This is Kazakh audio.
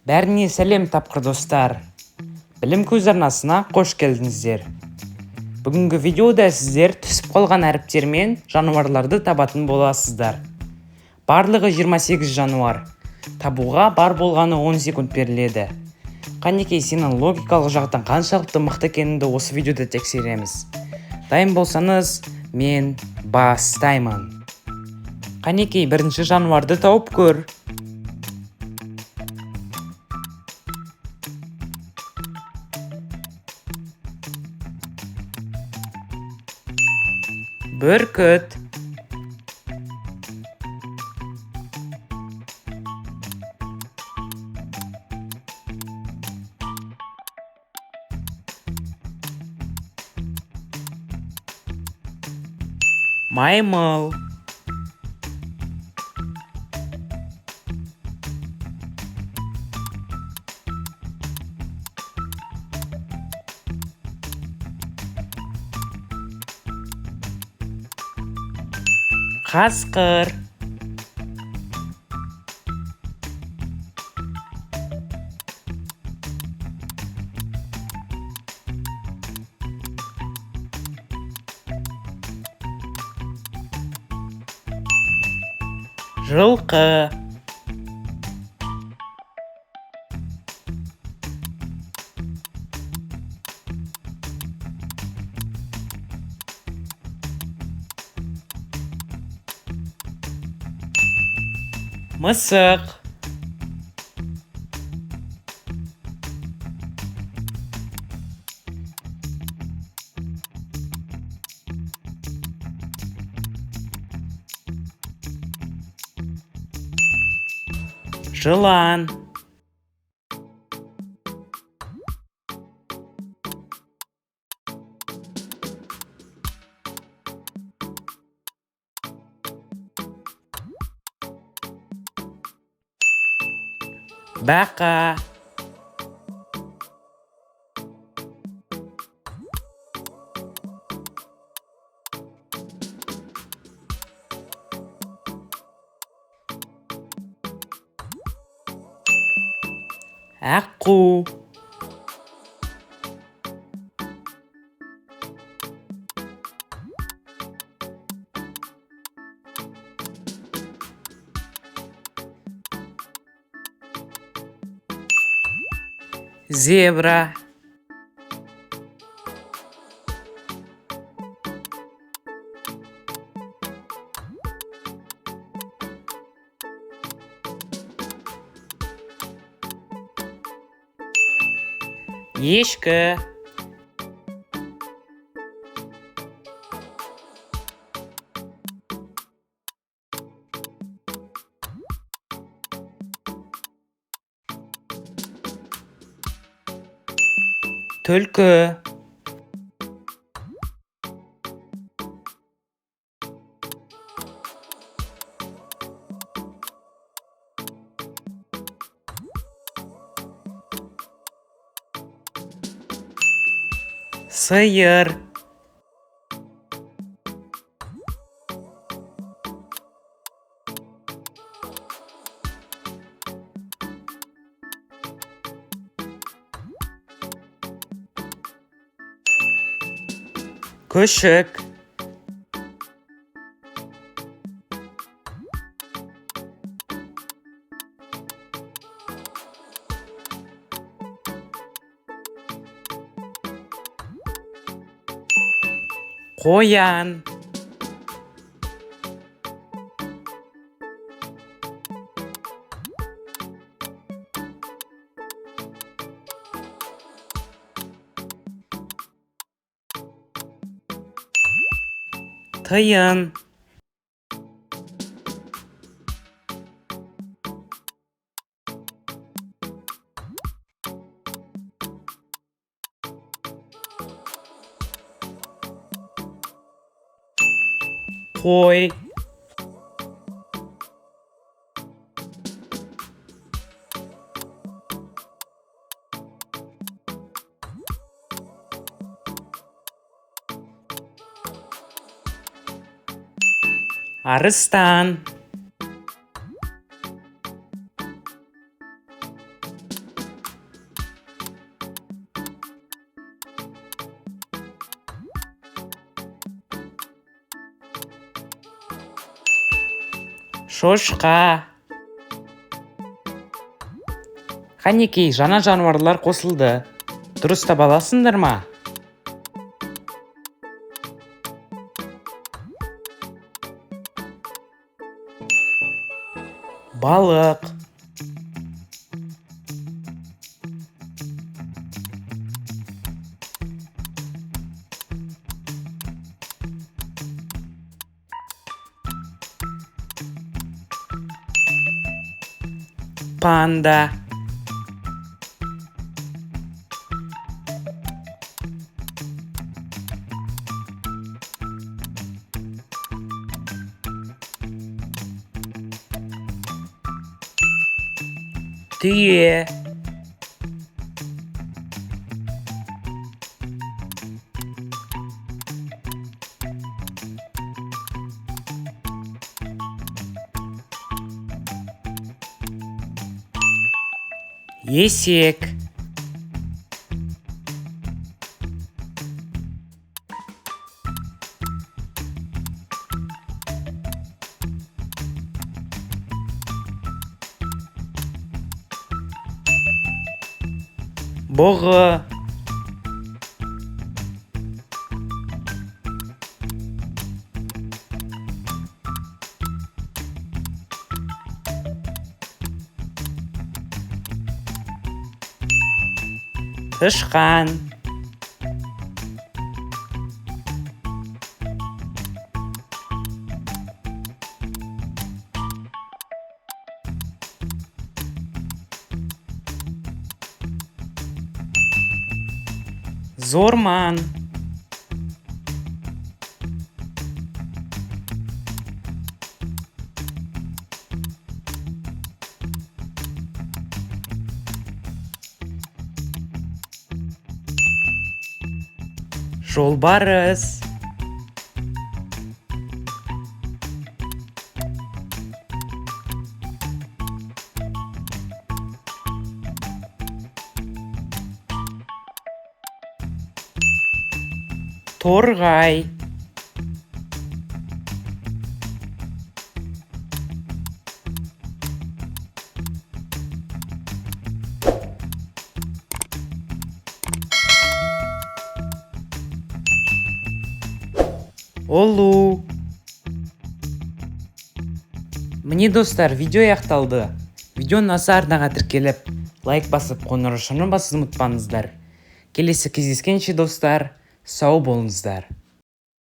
Бәріне сәлем тапқыр достар. Білім көз арнасына қош келдіңіздер. Бүгінгі видеода сіздер түсіп қалған әріптер мен жануарларды табатын боласыздар. Барлығы 28 жануар. Табуға бар болғаны 10 секунд беріледі. Қанекей, сенің логикалық жақтан қаншалықты мықты екеніңді осы видеода тексереміз. Дайын болсаңыз, мен бастаймын. Қанекей, бірінші жануарды тауып көр. Бүркіт. Маймыл. Қасқыр. Жылқы. Мысық. Жылан. Бақа. Аққу. Зебра. Ешкі. Түлкі. Сиыр. Күшік. Қоян. Тиын. Қой. Арыстан. шошқа. Қанекей, жаңа жануарлар қосылды. Дұрыс таба аласыңдар ма? Балық. Панда. Түйе. Есек. Бұғы. Тышқан. Зорман. Жолбарыс. Торғай. Олу. Міне достар, видео аяқталды. Видео ұнаса арнаға тіркеліп, лайк басып, қоңыраушаны басуды ұмытпаңыздар. Келесі кездескенше достар, сау болыңыздар.